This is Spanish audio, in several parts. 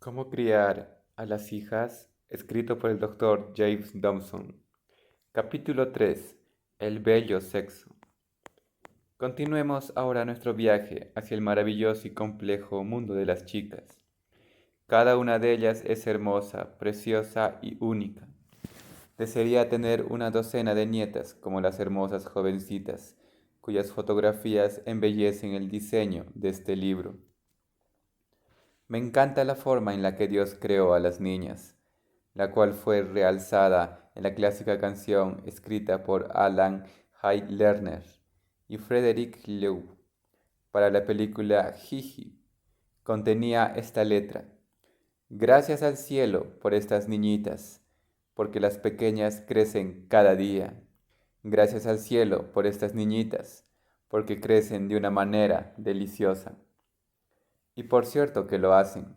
Cómo criar a las hijas, escrito por el doctor James Dobson. Capítulo 3. El bello sexo. Continuemos ahora nuestro viaje hacia el maravilloso y complejo mundo de las chicas. Cada una de ellas es hermosa, preciosa y única. Desearía tener una docena de nietas como las hermosas jovencitas, cuyas fotografías embellecen el diseño de este libro. Me encanta la forma en la que Dios creó a las niñas, la cual fue realzada en la clásica canción escrita por Alan Hay Lerner y Frederick Loewe para la película Gigi. Contenía esta letra: Gracias al cielo por estas niñitas, porque las pequeñas crecen cada día. Gracias al cielo por estas niñitas, porque crecen de una manera deliciosa. Y por cierto que lo hacen.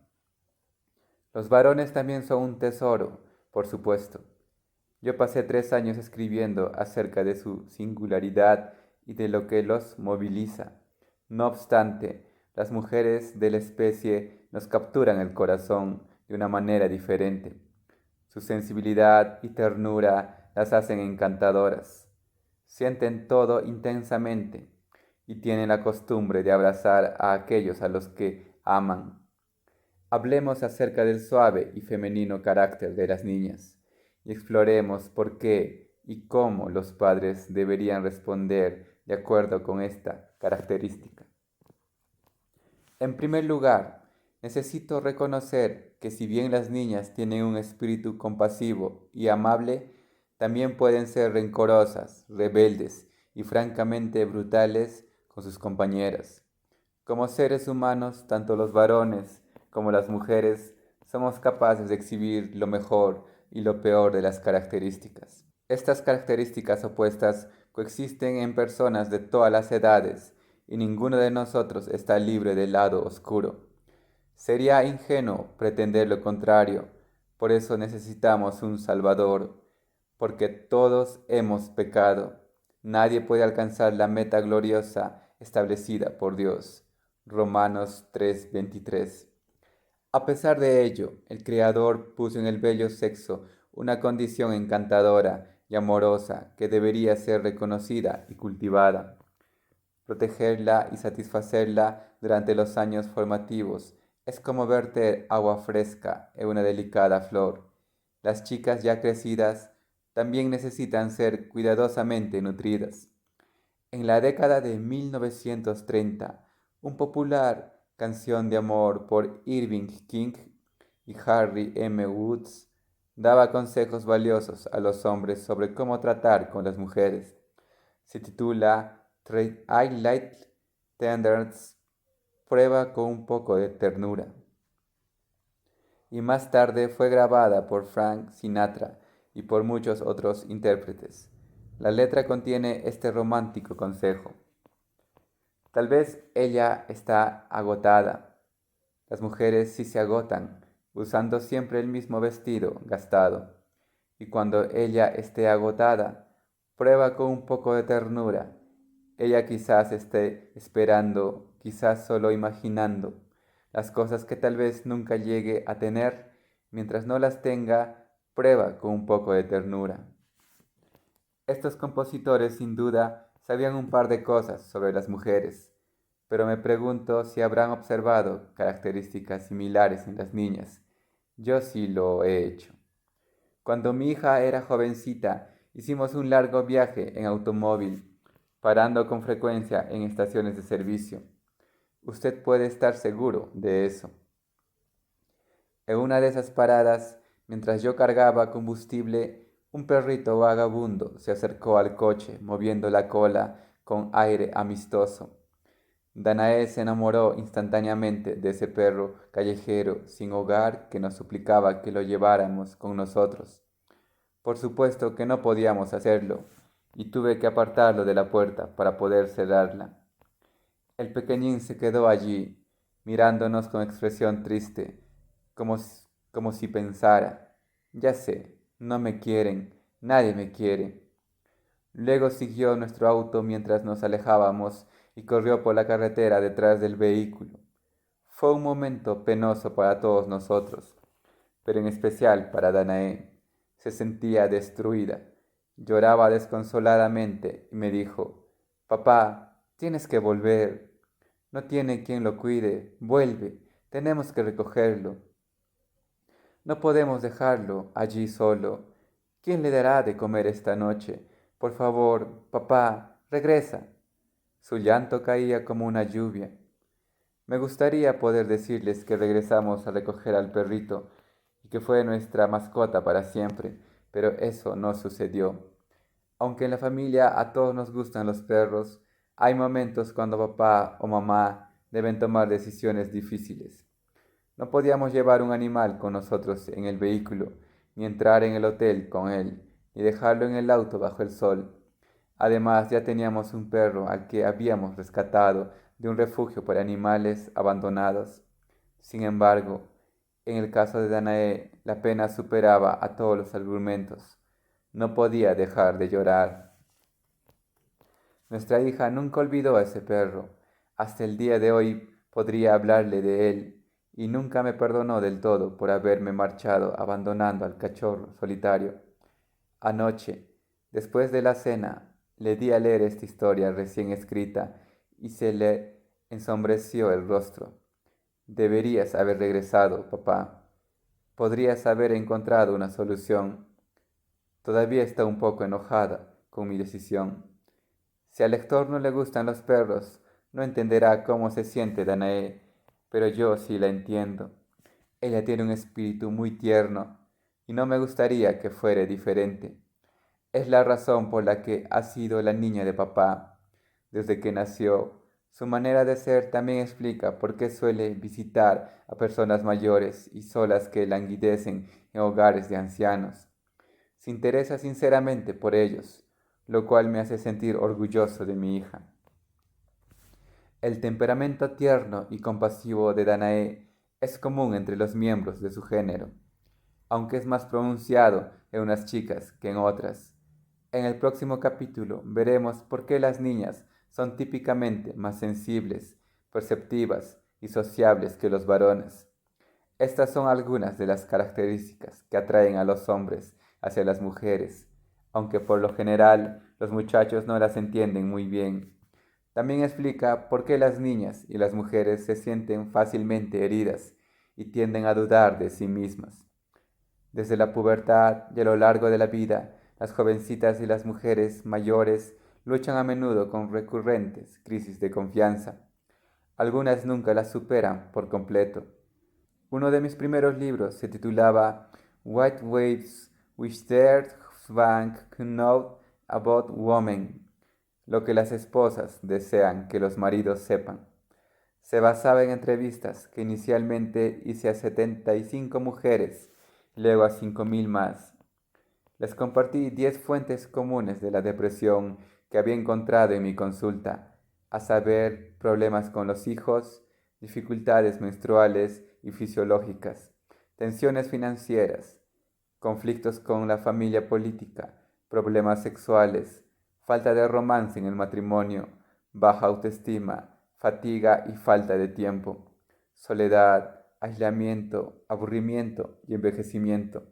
Los varones también son un tesoro, por supuesto. Yo pasé 3 años escribiendo acerca de su singularidad y de lo que los moviliza. No obstante, las mujeres de la especie nos capturan el corazón de una manera diferente. Su sensibilidad y ternura las hacen encantadoras. Sienten todo intensamente y tienen la costumbre de abrazar a aquellos a los que aman. Hablemos acerca del suave y femenino carácter de las niñas y exploremos por qué y cómo los padres deberían responder de acuerdo con esta característica. En primer lugar, necesito reconocer que si bien las niñas tienen un espíritu compasivo y amable, también pueden ser rencorosas, rebeldes y francamente brutales con sus compañeras. Como seres humanos, tanto los varones como las mujeres somos capaces de exhibir lo mejor y lo peor de las características. Estas características opuestas coexisten en personas de todas las edades y ninguno de nosotros está libre del lado oscuro. Sería ingenuo pretender lo contrario, por eso necesitamos un Salvador, porque todos hemos pecado. Nadie puede alcanzar la meta gloriosa establecida por Dios. Romanos 3:23. A pesar de ello, el Creador puso en el bello sexo una condición encantadora y amorosa que debería ser reconocida y cultivada. Protegerla y satisfacerla durante los años formativos es como verter agua fresca en una delicada flor. Las chicas ya crecidas también necesitan ser cuidadosamente nutridas. En la década de 1930, un popular canción de amor por Irving King y Harry M. Woods daba consejos valiosos a los hombres sobre cómo tratar con las mujeres. Se titula Treat I Like Tenderness, prueba con un poco de ternura, y más tarde fue grabada por Frank Sinatra y por muchos otros intérpretes. La letra contiene este romántico consejo. Tal vez ella está agotada. Las mujeres sí se agotan, usando siempre el mismo vestido gastado. Y cuando ella esté agotada, prueba con un poco de ternura. Ella quizás esté esperando, quizás solo imaginando, las cosas que tal vez nunca llegue a tener. Mientras no las tenga, prueba con un poco de ternura. Estos compositores sin duda sabían un par de cosas sobre las mujeres, pero me pregunto si habrán observado características similares en las niñas. Yo sí lo he hecho. Cuando mi hija era jovencita, hicimos un largo viaje en automóvil, parando con frecuencia en estaciones de servicio. Usted puede estar seguro de eso. En una de esas paradas, mientras yo cargaba combustible, un perrito vagabundo se acercó al coche, moviendo la cola con aire amistoso. Danae se enamoró instantáneamente de ese perro callejero sin hogar que nos suplicaba que lo lleváramos con nosotros. Por supuesto que no podíamos hacerlo, y tuve que apartarlo de la puerta para poder cerrarla. El pequeñín se quedó allí, mirándonos con expresión triste, como, como si pensara, ya sé, no me quieren, nadie me quiere. Luego siguió nuestro auto mientras nos alejábamos y corrió por la carretera detrás del vehículo. Fue un momento penoso para todos nosotros, pero en especial para Danae. Se sentía destruida. Lloraba desconsoladamente y me dijo, «Papá, tienes que volver. No tiene quien lo cuide. Vuelve. Tenemos que recogerlo. No podemos dejarlo allí solo. ¿Quién le dará de comer esta noche? Por favor, papá, regresa». Su llanto caía como una lluvia. Me gustaría poder decirles que regresamos a recoger al perrito y que fue nuestra mascota para siempre, pero eso no sucedió. Aunque en la familia a todos nos gustan los perros, hay momentos cuando papá o mamá deben tomar decisiones difíciles. No podíamos llevar un animal con nosotros en el vehículo, ni entrar en el hotel con él, ni dejarlo en el auto bajo el sol. Además, ya teníamos un perro al que habíamos rescatado de un refugio para animales abandonados. Sin embargo, en el caso de Danae, la pena superaba a todos los argumentos. No podía dejar de llorar. Nuestra hija nunca olvidó a ese perro. Hasta el día de hoy podría hablarle de él, y nunca me perdonó del todo por haberme marchado abandonando al cachorro solitario. Anoche, después de la cena, le di a leer esta historia recién escrita y se le ensombreció el rostro. Deberías haber regresado, papá. Podrías haber encontrado una solución. Todavía está un poco enojada con mi decisión. Si al lector no le gustan los perros, no entenderá cómo se siente Danae, pero yo sí la entiendo. Ella tiene un espíritu muy tierno y no me gustaría que fuera diferente. Es la razón por la que ha sido la niña de papá desde que nació. Su manera de ser también explica por qué suele visitar a personas mayores y solas que languidecen en hogares de ancianos. Se interesa sinceramente por ellos, lo cual me hace sentir orgulloso de mi hija. El temperamento tierno y compasivo de Danae es común entre los miembros de su género, aunque es más pronunciado en unas chicas que en otras. En el próximo capítulo veremos por qué las niñas son típicamente más sensibles, perceptivas y sociables que los varones. Estas son algunas de las características que atraen a los hombres hacia las mujeres, aunque por lo general los muchachos no las entienden muy bien. También explica por qué las niñas y las mujeres se sienten fácilmente heridas y tienden a dudar de sí mismas. Desde la pubertad y a lo largo de la vida, las jovencitas y las mujeres mayores luchan a menudo con recurrentes crisis de confianza. Algunas nunca las superan por completo. Uno de mis primeros libros se titulaba White Waves Which Their Bank Know About Women, lo que las esposas desean que los maridos sepan. Se basaba en entrevistas que inicialmente hice a 75 mujeres, luego a 5.000 más. Les compartí 10 fuentes comunes de la depresión que había encontrado en mi consulta, a saber, problemas con los hijos, dificultades menstruales y fisiológicas, tensiones financieras, conflictos con la familia política, problemas sexuales, falta de romance en el matrimonio, baja autoestima, fatiga y falta de tiempo, soledad, aislamiento, aburrimiento y envejecimiento.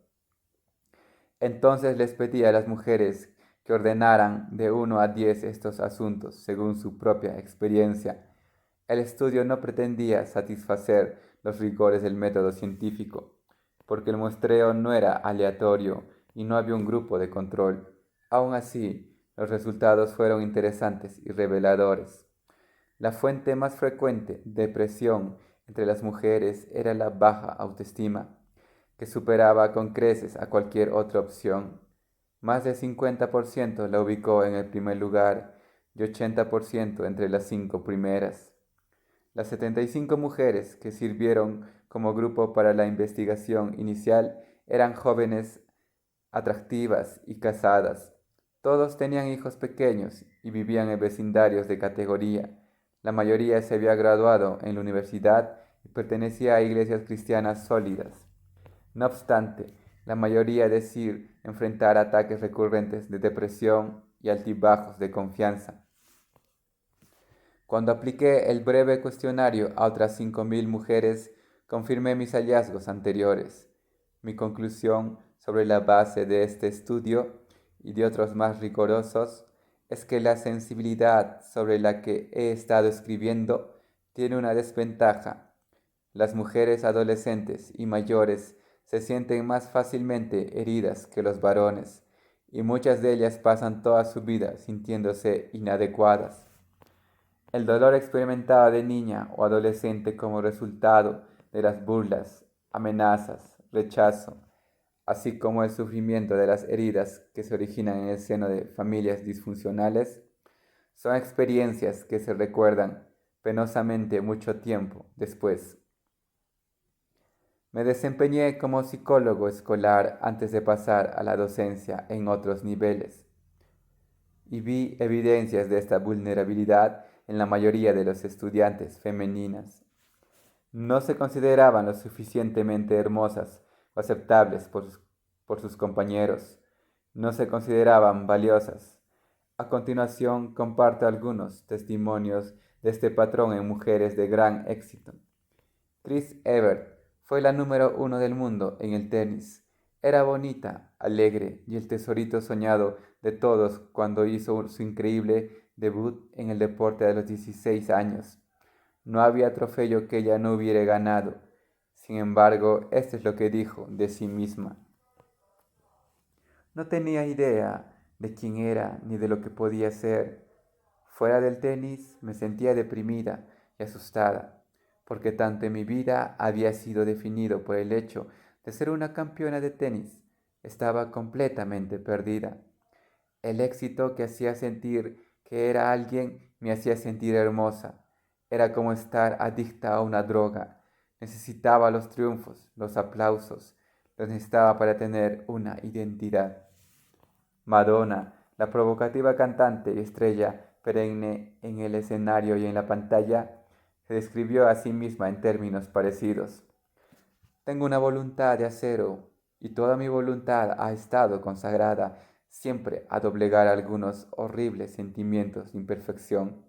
Entonces les pedí a las mujeres que ordenaran de 1 a 10 estos asuntos según su propia experiencia. El estudio no pretendía satisfacer los rigores del método científico, porque el muestreo no era aleatorio y no había un grupo de control. Aún así, los resultados fueron interesantes y reveladores. La fuente más frecuente de depresión entre las mujeres era la baja autoestima, que superaba con creces a cualquier otra opción. Más del 50% la ubicó en el primer lugar y 80% entre las 5 primeras. Las 75 mujeres que sirvieron como grupo para la investigación inicial eran jóvenes, atractivas y casadas. Todos tenían hijos pequeños y vivían en vecindarios de categoría. La mayoría se había graduado en la universidad y pertenecía a iglesias cristianas sólidas. No obstante, la mayoría decir enfrentar ataques recurrentes de depresión y altibajos de confianza. Cuando apliqué el breve cuestionario a otras 5.000 mujeres, confirmé mis hallazgos anteriores. Mi conclusión sobre la base de este estudio y de otros más rigurosos es que la sensibilidad sobre la que he estado escribiendo tiene una desventaja. Las mujeres adolescentes y mayores se sienten más fácilmente heridas que los varones, y muchas de ellas pasan toda su vida sintiéndose inadecuadas. El dolor experimentado de niña o adolescente como resultado de las burlas, amenazas, rechazo, así como el sufrimiento de las heridas que se originan en el seno de familias disfuncionales, son experiencias que se recuerdan penosamente mucho tiempo después. Me desempeñé como psicólogo escolar antes de pasar a la docencia en otros niveles y vi evidencias de esta vulnerabilidad en la mayoría de los estudiantes femeninas. No se consideraban lo suficientemente hermosas o aceptables por sus compañeros. No se consideraban valiosas. A continuación comparto algunos testimonios de este patrón en mujeres de gran éxito. Chris Evert fue la número 1 del mundo en el tenis. Era bonita, alegre y el tesorito soñado de todos cuando hizo su increíble debut en el deporte a los 16 años. No había trofeo que ella no hubiera ganado. Sin embargo, esto es lo que dijo de sí misma. No tenía idea de quién era ni de lo que podía ser. Fuera del tenis me sentía deprimida y asustada, porque tanto en mi vida había sido definido por el hecho de ser una campeona de tenis. Estaba completamente perdida. El éxito que hacía sentir que era alguien me hacía sentir hermosa. Era como estar adicta a una droga. Necesitaba los triunfos, los aplausos. Los necesitaba para tener una identidad. Madonna, la provocativa cantante y estrella perenne en el escenario y en la pantalla, se describió a sí misma en términos parecidos. Tengo una voluntad de acero y toda mi voluntad ha estado consagrada siempre a doblegar algunos horribles sentimientos de imperfección.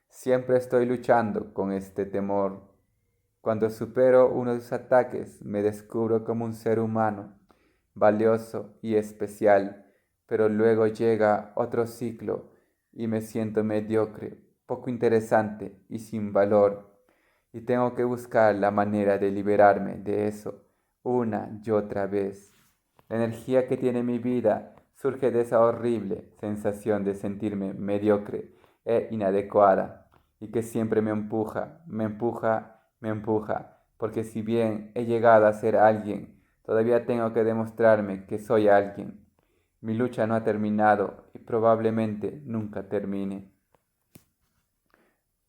Siempre estoy luchando con este temor. Cuando supero uno de sus ataques, me descubro como un ser humano, valioso y especial, pero luego llega otro ciclo y me siento mediocre, poco interesante y sin valor. Y tengo que buscar la manera de liberarme de eso una y otra vez. La energía que tiene mi vida surge de esa horrible sensación de sentirme mediocre e inadecuada y que siempre me empuja, me empuja, me empuja, porque si bien he llegado a ser alguien, todavía tengo que demostrarme que soy alguien. Mi lucha no ha terminado y probablemente nunca termine.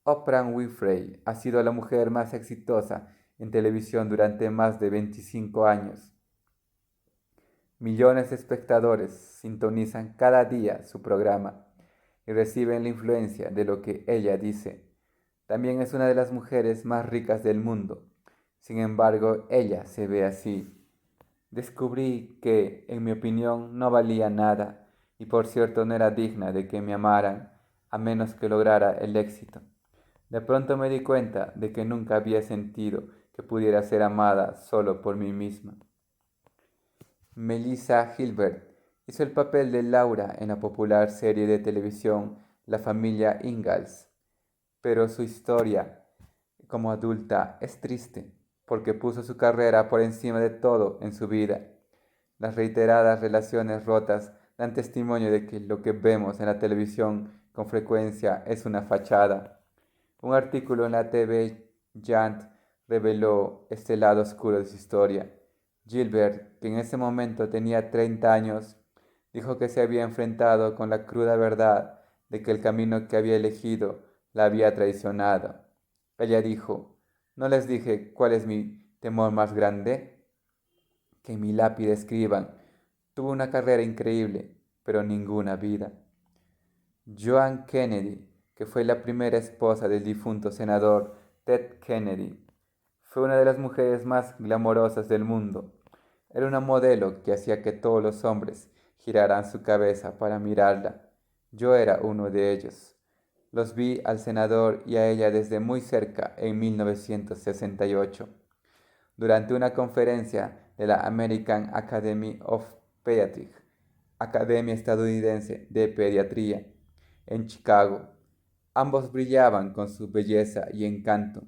Oprah Winfrey ha sido la mujer más exitosa en televisión durante más de 25 años. Millones de espectadores sintonizan cada día su programa y reciben la influencia de lo que ella dice. También es una de las mujeres más ricas del mundo. Sin embargo, ella se ve así. Descubrí que, en mi opinión, no valía nada y por cierto no era digna de que me amaran, a menos que lograra el éxito. De pronto me di cuenta de que nunca había sentido que pudiera ser amada solo por mí misma. Melissa Gilbert hizo el papel de Laura en la popular serie de televisión La familia Ingalls, pero su historia como adulta es triste porque puso su carrera por encima de todo en su vida. Las reiteradas relaciones rotas dan testimonio de que lo que vemos en la televisión con frecuencia es una fachada. Un artículo en la TV Jant reveló este lado oscuro de su historia. Gilbert, que en ese momento tenía 30 años, dijo que se había enfrentado con la cruda verdad de que el camino que había elegido la había traicionado. Ella dijo: ¿no les dije cuál es mi temor más grande? Que en mi lápida escriban: tuvo una carrera increíble, pero ninguna vida. Joan Kennedy, que fue la primera esposa del difunto senador Ted Kennedy, fue una de las mujeres más glamorosas del mundo. Era una modelo que hacía que todos los hombres giraran su cabeza para mirarla. Yo era uno de ellos. Los vi al senador y a ella desde muy cerca en 1968, durante una conferencia de la American Academy of Pediatrics, Academia Estadounidense de Pediatría, en Chicago. Ambos brillaban con su belleza y encanto,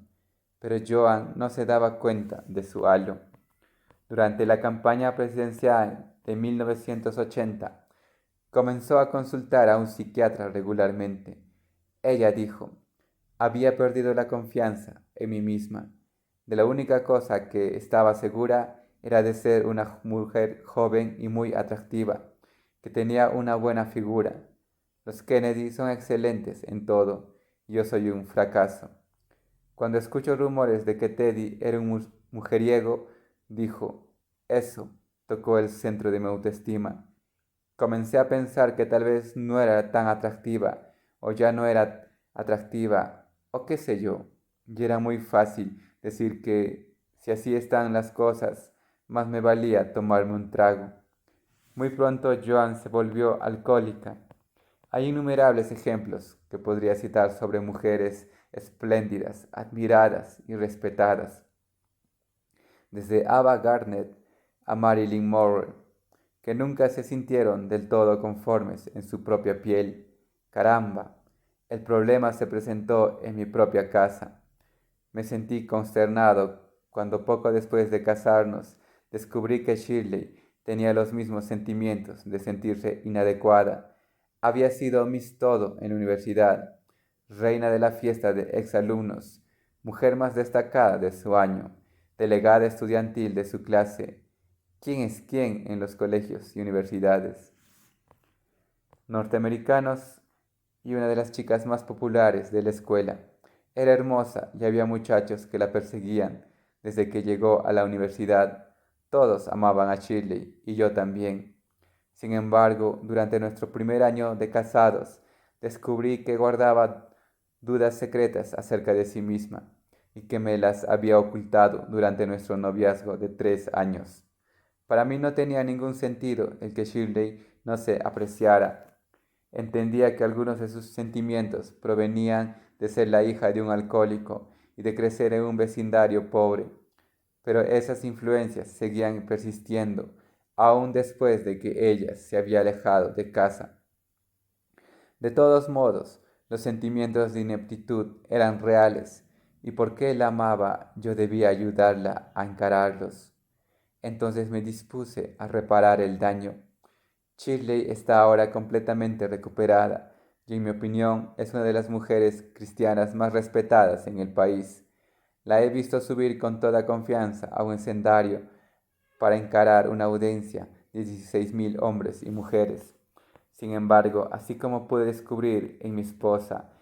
pero Joan no se daba cuenta de su halo. Durante la campaña presidencial de 1980, comenzó a consultar a un psiquiatra regularmente. Ella dijo, había perdido la confianza en mí misma. De la única cosa que estaba segura era de ser una mujer joven y muy atractiva, que tenía una buena figura. Los Kennedy son excelentes en todo, y yo soy un fracaso. Cuando escucho rumores de que Teddy era un mujeriego, dijo, eso tocó el centro de mi autoestima. Comencé a pensar que tal vez no era tan atractiva, o ya no era atractiva, o qué sé yo. Y era muy fácil decir que si así están las cosas, más me valía tomarme un trago. Muy pronto Joan se volvió alcohólica. Hay innumerables ejemplos que podría citar sobre mujeres espléndidas, admiradas y respetadas, desde Ava Gardner a Marilyn Monroe, que nunca se sintieron del todo conformes en su propia piel. Caramba, el problema se presentó en mi propia casa. Me sentí consternado cuando poco después de casarnos descubrí que Shirley tenía los mismos sentimientos de sentirse inadecuada. Había sido Miss Todo en la universidad, reina de la fiesta de exalumnos, mujer más destacada de su año, delegada estudiantil de su clase. ¿Quién es quién en los colegios y universidades norteamericanos y una de las chicas más populares de la escuela? Era hermosa y había muchachos que la perseguían desde que llegó a la universidad. Todos amaban a Shirley y yo también. Sin embargo, durante nuestro primer año de casados, descubrí que guardaba dudas secretas acerca de sí misma y que me las había ocultado durante nuestro noviazgo de 3 años. Para mí no tenía ningún sentido el que Shirley no se apreciara. Entendía que algunos de sus sentimientos provenían de ser la hija de un alcohólico y de crecer en un vecindario pobre, pero esas influencias seguían persistiendo aún después de que ella se había alejado de casa. De todos modos, los sentimientos de ineptitud eran reales, y porque la amaba yo debía ayudarla a encararlos. Entonces me dispuse a reparar el daño. Shirley está ahora completamente recuperada y en mi opinión es una de las mujeres cristianas más respetadas en el país. La he visto subir con toda confianza a un escenario para encarar una audiencia de 16.000 hombres y mujeres. Sin embargo, así como pude descubrir en mi esposa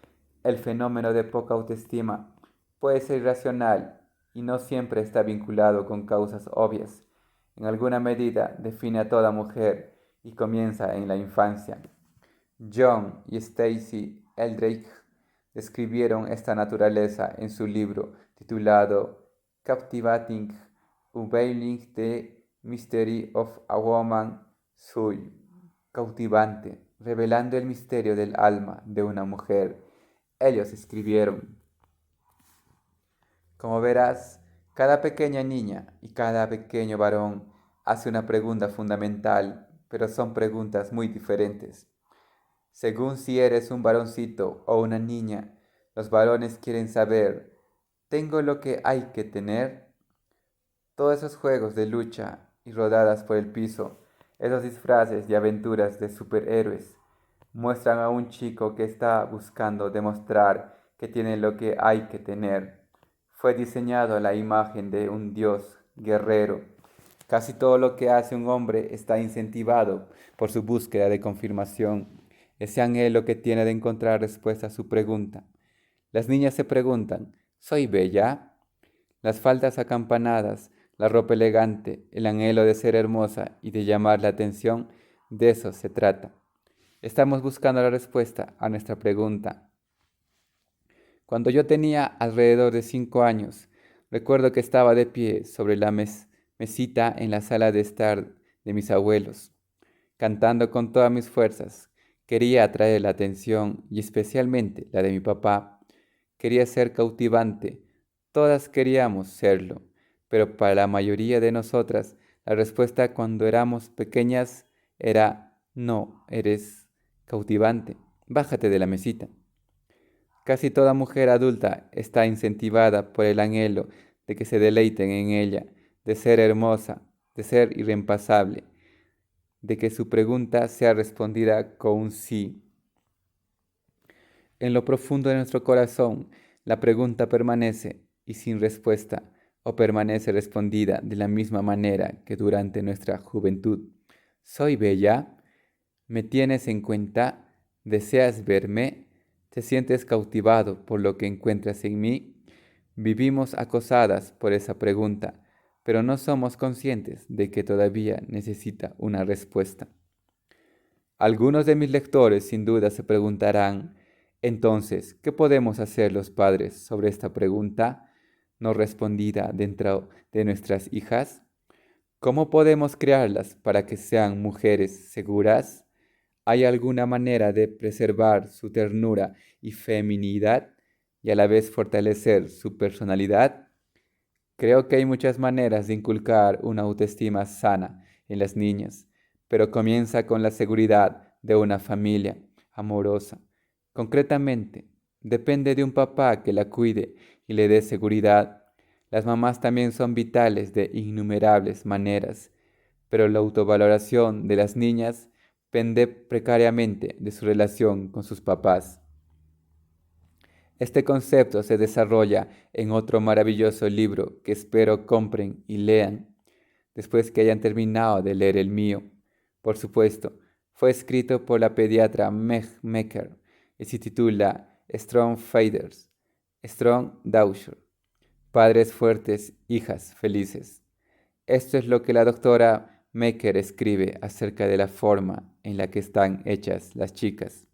el fenómeno de poca autoestima, puede ser irracional y no siempre está vinculado con causas obvias. En alguna medida define a toda mujer y comienza en la infancia. John y Stacy Eldridge describieron esta naturaleza en su libro titulado Captivating Unveiling the Mystery of a Woman Soul, cautivante, revelando el misterio del alma de una mujer. Ellos escribieron, como verás, cada pequeña niña y cada pequeño varón hace una pregunta fundamental, pero son preguntas muy diferentes. Según si eres un varoncito o una niña, los varones quieren saber, ¿tengo lo que hay que tener? Todos esos juegos de lucha y rodadas por el piso, esos disfraces y aventuras de superhéroes, muestran a un chico que está buscando demostrar que tiene lo que hay que tener. Fue diseñado a la imagen de un dios guerrero. Casi todo lo que hace un hombre está incentivado por su búsqueda de confirmación, ese anhelo que tiene de encontrar respuesta a su pregunta. Las niñas se preguntan, ¿soy bella? Las faldas acampanadas, la ropa elegante, el anhelo de ser hermosa y de llamar la atención, de eso se trata. Estamos buscando la respuesta a nuestra pregunta. Cuando yo tenía alrededor de 5 años, recuerdo que estaba de pie sobre la mesita en la sala de estar de mis abuelos, cantando con todas mis fuerzas, Quería atraer la atención y especialmente la de mi papá. Quería ser cautivante. Todas queríamos serlo, pero para la mayoría de nosotras, la respuesta cuando éramos pequeñas era: no eres cautivante, bájate de la mesita. Casi toda mujer adulta está incentivada por el anhelo de que se deleiten en ella, de ser hermosa, de ser irreemplazable, de que su pregunta sea respondida con un sí. En lo profundo de nuestro corazón, la pregunta permanece y sin respuesta, o permanece respondida de la misma manera que durante nuestra juventud. ¿Soy bella? ¿Me tienes en cuenta? ¿Deseas verme? ¿Te sientes cautivado por lo que encuentras en mí? Vivimos acosadas por esa pregunta, pero no somos conscientes de que todavía necesita una respuesta. Algunos de mis lectores sin duda se preguntarán: entonces, ¿qué podemos hacer los padres sobre esta pregunta no respondida dentro de nuestras hijas? ¿Cómo podemos criarlas para que sean mujeres seguras? ¿Hay alguna manera de preservar su ternura y feminidad y a la vez fortalecer su personalidad? Creo que hay muchas maneras de inculcar una autoestima sana en las niñas, pero comienza con la seguridad de una familia amorosa. Concretamente, depende de un papá que la cuide y le dé seguridad. Las mamás también son vitales de innumerables maneras, pero la autovaloración de las niñas pende precariamente de su relación con sus papás. Este concepto se desarrolla en otro maravilloso libro que espero compren y lean después que hayan terminado de leer el mío. Por supuesto, fue escrito por la pediatra Meg Mecker y se titula Strong Fathers, Strong Daughters, Padres fuertes, hijas felices. Esto es lo que la doctora Mecker escribe acerca de la forma en la que están hechas las chicas.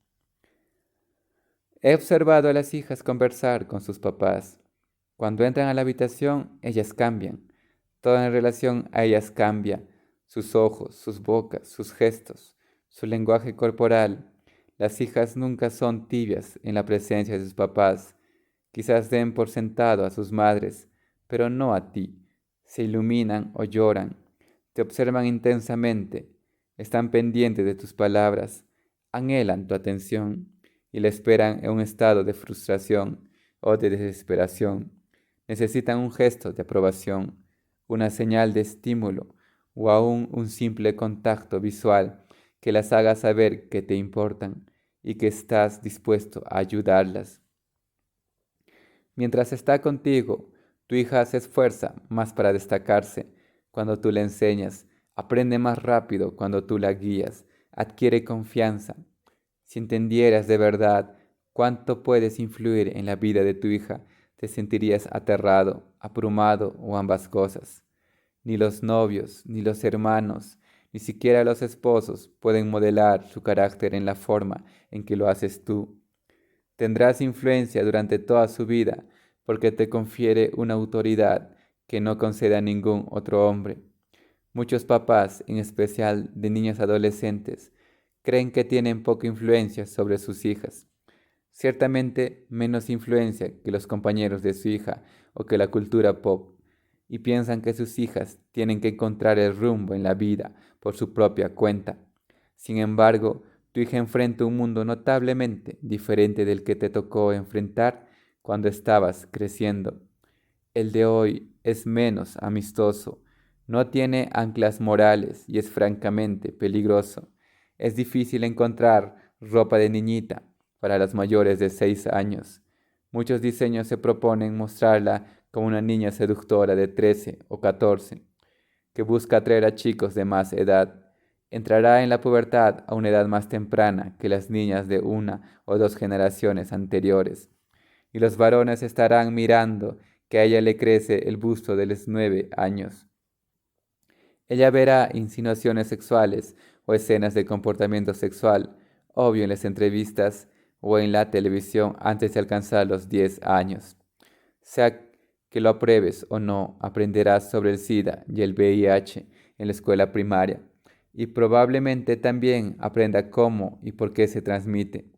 He observado a las hijas conversar con sus papás. Cuando entran a la habitación, ellas cambian. Toda en relación a ellas cambia. Sus ojos, sus bocas, sus gestos, su lenguaje corporal. Las hijas nunca son tibias en la presencia de sus papás. Quizás den por sentado a sus madres, pero no a ti. Se iluminan o lloran. Te observan intensamente. Están pendientes de tus palabras. Anhelan tu atención y la esperan en un estado de frustración o de desesperación. Necesitan un gesto de aprobación, una señal de estímulo o aún un simple contacto visual que las haga saber que te importan y que estás dispuesto a ayudarlas. Mientras está contigo, tu hija se esfuerza más para destacarse cuando tú le enseñas, aprende más rápido cuando tú la guías, adquiere confianza. Si entendieras de verdad cuánto puedes influir en la vida de tu hija, te sentirías aterrado, abrumado o ambas cosas. Ni los novios, ni los hermanos, ni siquiera los esposos pueden modelar su carácter en la forma en que lo haces tú. Tendrás influencia durante toda su vida porque te confiere una autoridad que no concede a ningún otro hombre. Muchos papás, en especial de niños adolescentes, creen que tienen poca influencia sobre sus hijas. Ciertamente menos influencia que los compañeros de su hija o que la cultura pop, y piensan que sus hijas tienen que encontrar el rumbo en la vida por su propia cuenta. Sin embargo, tu hija enfrenta un mundo notablemente diferente del que te tocó enfrentar cuando estabas creciendo. El de hoy es menos amistoso, no tiene anclas morales y es francamente peligroso. Es difícil encontrar ropa de niñita para las mayores de 6 años. Muchos diseños se proponen mostrarla como una niña seductora de 13 o 14, que busca atraer a chicos de más edad. Entrará en la pubertad a una edad más temprana que las niñas de 1 o 2 generaciones anteriores, y los varones estarán mirando que a ella le crece el busto de los 9 años. Ella verá insinuaciones sexuales o escenas de comportamiento sexual, obvio en las entrevistas o en la televisión antes de alcanzar los 10 años. Sea que lo apruebes o no, aprenderás sobre el SIDA y el VIH en la escuela primaria. y probablemente también aprenda cómo y por qué se transmite.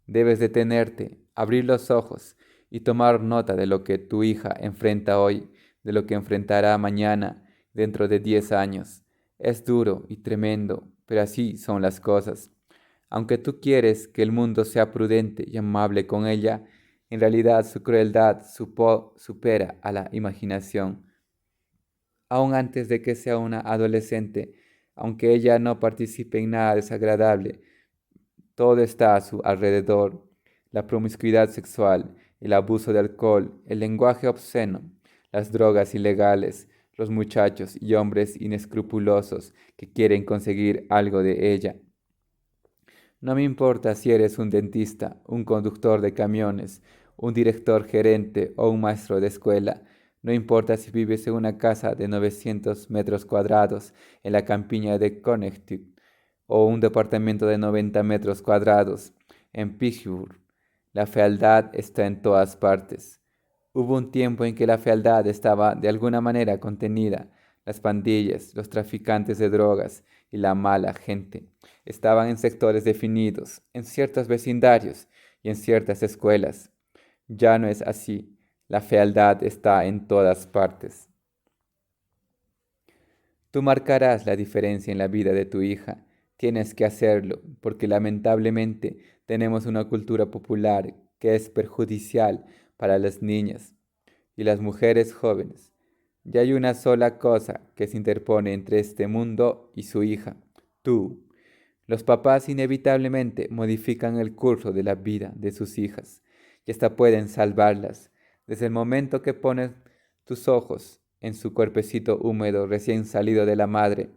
Debes detenerte, abrir los ojos y tomar nota de lo que tu hija enfrenta hoy, de lo que enfrentará mañana, dentro de 10 años. Es duro y tremendo, pero así son las cosas. Aunque tú quieres que el mundo sea prudente y amable con ella, en realidad su crueldad supera a la imaginación. Aún antes de que sea una adolescente, aunque ella no participe en nada desagradable, todo está a su alrededor: la promiscuidad sexual, el abuso de alcohol, el lenguaje obsceno, las drogas ilegales, los muchachos y hombres inescrupulosos que quieren conseguir algo de ella. No me importa si eres un dentista, un conductor de camiones, un director gerente o un maestro de escuela. No importa si vives en una casa de 900 metros cuadrados en la campiña de Connecticut o un departamento de 90 metros cuadrados en Pittsburgh. La fealdad está en todas partes. Hubo un tiempo en que la fealdad estaba de alguna manera contenida. Las pandillas, los traficantes de drogas y la mala gente estaban en sectores definidos, en ciertos vecindarios y en ciertas escuelas. Ya no es así. La fealdad está en todas partes. Tú marcarás la diferencia en la vida de tu hija. Tienes que hacerlo, porque lamentablemente tenemos una cultura popular que es perjudicial para las niñas y las mujeres jóvenes. Y hay una sola cosa que se interpone entre este mundo y su hija: tú. Los papás inevitablemente modifican el curso de la vida de sus hijas y hasta pueden salvarlas. Desde el momento que pones tus ojos en su cuerpecito húmedo recién salido de la madre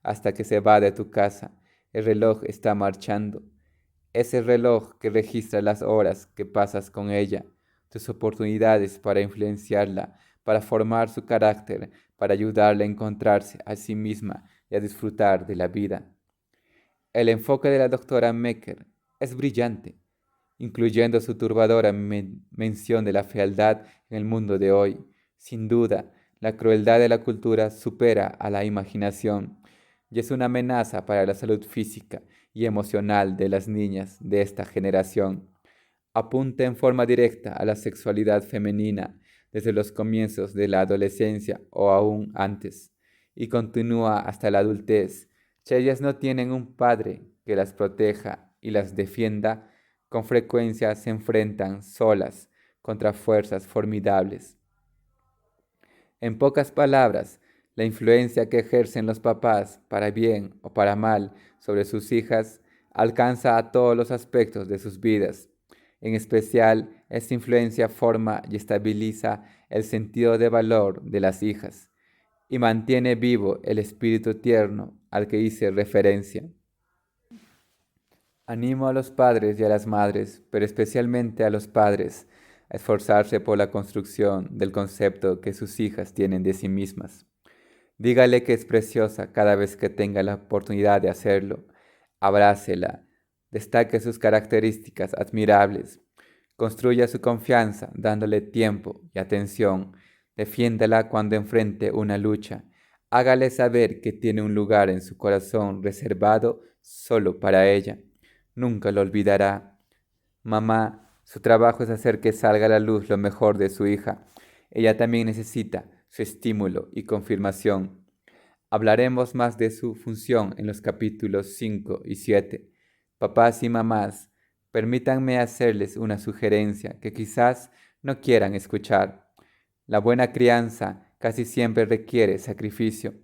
hasta que se va de tu casa, el reloj está marchando. Ese reloj que registra las horas que pasas con ella, tus oportunidades para influenciarla, para formar su carácter, para ayudarla a encontrarse a sí misma y a disfrutar de la vida. El enfoque de la doctora Mecker es brillante, incluyendo su turbadora mención de la fealdad en el mundo de hoy. Sin duda, la crueldad de la cultura supera a la imaginación y es una amenaza para la salud física y emocional de las niñas de esta generación. Apunta en forma directa a la sexualidad femenina desde los comienzos de la adolescencia o aún antes, y continúa hasta la adultez. Si ellas no tienen un padre que las proteja y las defienda, con frecuencia se enfrentan solas contra fuerzas formidables. En pocas palabras, la influencia que ejercen los papás, para bien o para mal, sobre sus hijas, alcanza a todos los aspectos de sus vidas. En especial, esta influencia forma y estabiliza el sentido de valor de las hijas y mantiene vivo el espíritu tierno al que hice referencia. Animo a los padres y a las madres, pero especialmente a los padres, a esforzarse por la construcción del concepto que sus hijas tienen de sí mismas. Dígale que es preciosa cada vez que tenga la oportunidad de hacerlo. Abrácela, destaque sus características admirables, construya su confianza dándole tiempo y atención, defiéndala cuando enfrente una lucha, hágale saber que tiene un lugar en su corazón reservado solo para ella. Nunca lo olvidará. Mamá, su trabajo es hacer que salga a la luz lo mejor de su hija. Ella también necesita su estímulo y confirmación. Hablaremos más de su función en los capítulos 5 y 7. Papás y mamás, permítanme hacerles una sugerencia que quizás no quieran escuchar. La buena crianza casi siempre requiere sacrificio.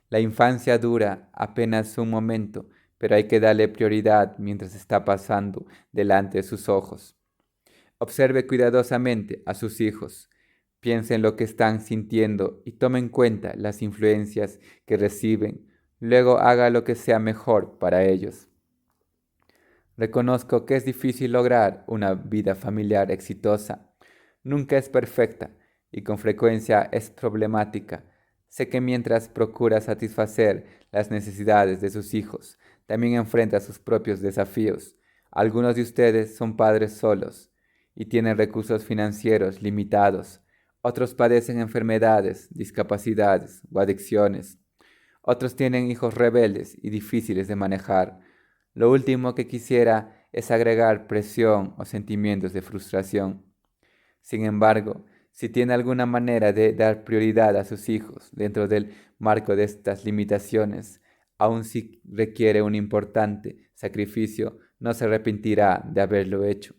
La infancia dura apenas un momento, pero hay que darle prioridad mientras está pasando delante de sus ojos. Observe cuidadosamente a sus hijos. Piense en lo que están sintiendo y tome en cuenta las influencias que reciben. Luego haga lo que sea mejor para ellos. Reconozco que es difícil lograr una vida familiar exitosa. Nunca es perfecta y con frecuencia es problemática. Sé que mientras procura satisfacer las necesidades de sus hijos, también enfrenta sus propios desafíos. Algunos de ustedes son padres solos y tienen recursos financieros limitados. Otros padecen enfermedades, discapacidades o adicciones. Otros tienen hijos rebeldes y difíciles de manejar. Lo último que quisiera es agregar presión o sentimientos de frustración. Sin embargo, si tiene alguna manera de dar prioridad a sus hijos dentro del marco de estas limitaciones, aun si requiere un importante sacrificio, no se arrepentirá de haberlo hecho.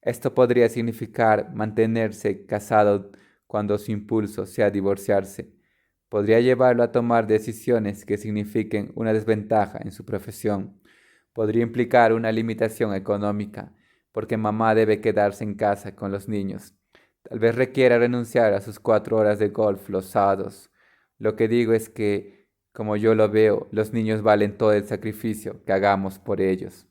Esto podría significar mantenerse casado cuando su impulso sea divorciarse. Podría llevarlo a tomar decisiones que signifiquen una desventaja en su profesión. Podría implicar una limitación económica, porque mamá debe quedarse en casa con los niños. Tal vez requiera renunciar a sus 4 horas de golf los sábados. Lo que digo es que, como yo lo veo, los niños valen todo el sacrificio que hagamos por ellos.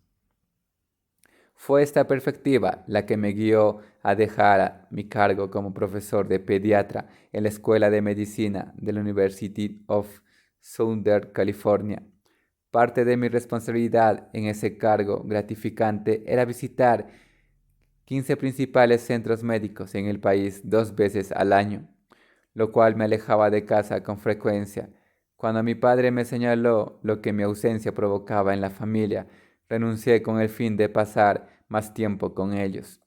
Fue esta perspectiva la que me guió a dejar mi cargo como profesor de pediatra en la Escuela de Medicina de la University of Southern California. Parte de mi responsabilidad en ese cargo gratificante era visitar 15 principales centros médicos en el país 2 veces al año, lo cual me alejaba de casa con frecuencia. Cuando mi padre me señaló lo que mi ausencia provocaba en la familia, renuncié con el fin de pasar más tiempo con ellos.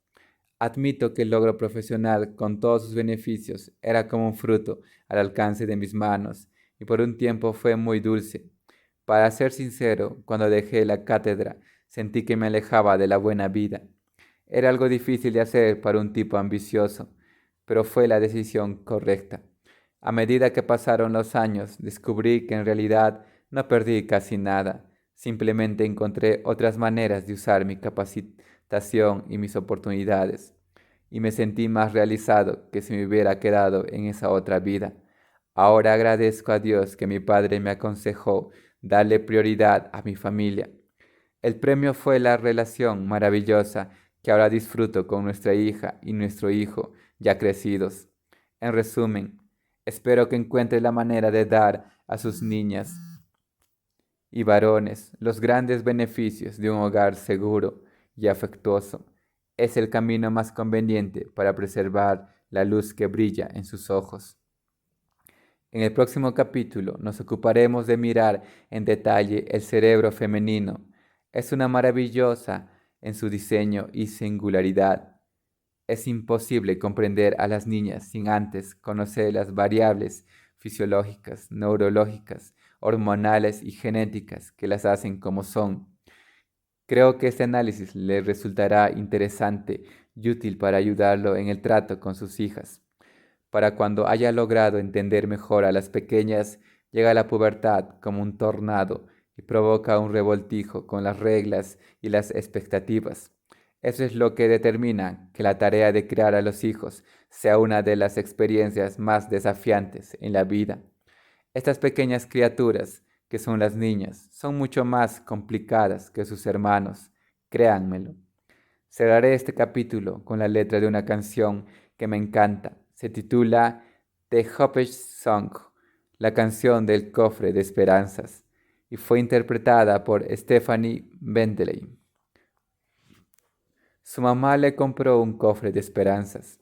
Admito que el logro profesional, con todos sus beneficios, era como un fruto al alcance de mis manos, y por un tiempo fue muy dulce. Para ser sincero, cuando dejé la cátedra, sentí que me alejaba de la buena vida. Era algo difícil de hacer para un tipo ambicioso, pero fue la decisión correcta. A medida que pasaron los años, descubrí que en realidad no perdí casi nada. Simplemente encontré otras maneras de usar mi capacitación y mis oportunidades, y me sentí más realizado que si me hubiera quedado en esa otra vida. Ahora agradezco a Dios que mi padre me aconsejó darle prioridad a mi familia. El premio fue la relación maravillosa que ahora disfruto con nuestra hija y nuestro hijo ya crecidos. En resumen, espero que encuentre la manera de dar a sus niñas y varones los grandes beneficios de un hogar seguro y afectuoso. Es el camino más conveniente para preservar la luz que brilla en sus ojos. En el próximo capítulo nos ocuparemos de mirar en detalle el cerebro femenino. Es una maravillosa en su diseño y singularidad. Es imposible comprender a las niñas sin antes conocer las variables fisiológicas, neurológicas, hormonales y genéticas que las hacen como son. Creo que este análisis le resultará interesante y útil para ayudarlo en el trato con sus hijas. Para cuando haya logrado entender mejor a las pequeñas, llega la pubertad como un tornado y provoca un revoltijo con las reglas y las expectativas. Eso es lo que determina que la tarea de criar a los hijos sea una de las experiencias más desafiantes en la vida. Estas pequeñas criaturas, que son las niñas, son mucho más complicadas que sus hermanos, créanmelo. Cerraré este capítulo con la letra de una canción que me encanta. Se titula The Hope Song, la canción del cofre de esperanzas, y fue interpretada por Stephanie Bentley. Su mamá le compró un cofre de esperanzas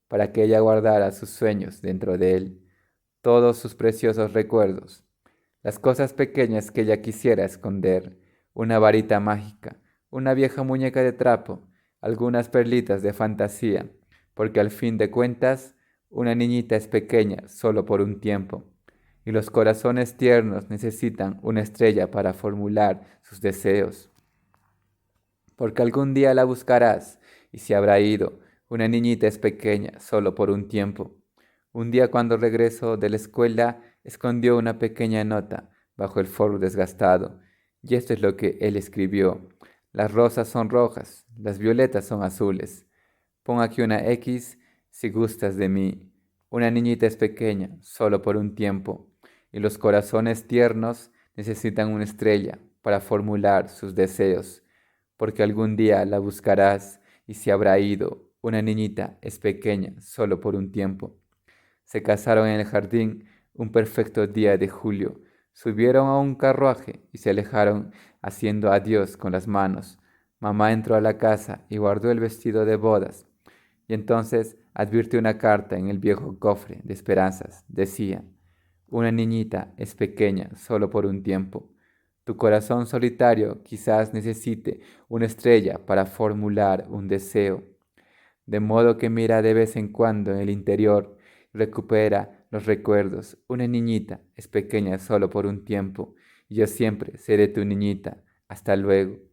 para que ella guardara sus sueños dentro de él, todos sus preciosos recuerdos, las cosas pequeñas que ella quisiera esconder, una varita mágica, una vieja muñeca de trapo, algunas perlitas de fantasía, porque al fin de cuentas, una niñita es pequeña solo por un tiempo, y los corazones tiernos necesitan una estrella para formular sus deseos. Porque algún día la buscarás y se habrá ido. Una niñita es pequeña, solo por un tiempo. Un día cuando regresó de la escuela, escondió una pequeña nota bajo el forro desgastado, y esto es lo que él escribió. Las rosas son rojas, las violetas son azules. Pon aquí una X si gustas de mí. Una niñita es pequeña, solo por un tiempo, y los corazones tiernos necesitan una estrella para formular sus deseos, porque algún día la buscarás y se habrá ido. Una niñita es pequeña, solo por un tiempo. Se casaron en el jardín un perfecto día de julio. Subieron a un carruaje y se alejaron haciendo adiós con las manos. Mamá entró a la casa y guardó el vestido de bodas. Y entonces advirtió una carta en el viejo cofre de esperanzas. Decía: Una niñita es pequeña solo por un tiempo. Tu corazón solitario quizás necesite una estrella para formular un deseo, de modo que mira de vez en cuando en el interior y recupera los recuerdos. Una niñita es pequeña solo por un tiempo, y yo siempre seré tu niñita. Hasta luego.